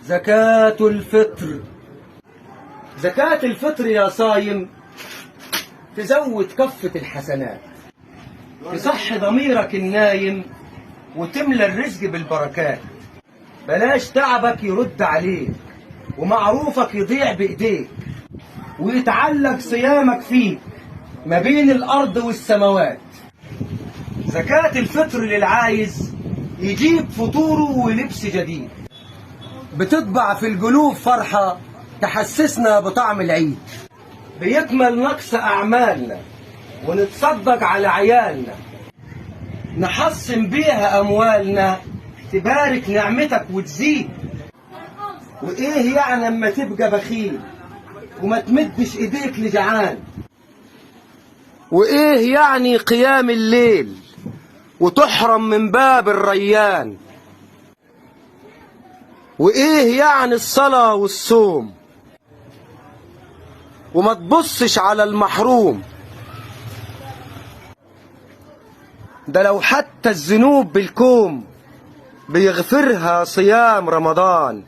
زكاة الفطر. زكاة الفطر يا صايم تزود كفة الحسنات، تصحي ضميرك النايم وتملى الرزق بالبركات. بلاش تعبك يرد عليك ومعروفك يضيع بإيديك، ويتعلق صيامك فيك ما بين الأرض والسماوات. زكاة الفطر للعايز يجيب فطوره ولبس جديد، بتطبع في القلوب فرحة تحسسنا بطعم العيد. بيكمل نقص أعمالنا ونتصدق على عيالنا، نحصن بيها أموالنا، تبارك نعمتك وتزيد. وإيه يعني أما تبقى بخيل وما تمدش إيديك لجعان؟ وإيه يعني قيام الليل وتحرم من باب الريان؟ وإيه يعني الصلاة والصوم وما تبصش على المحروم؟ ده لو حتى الذنوب بالكوم بيغفرها صيام رمضان.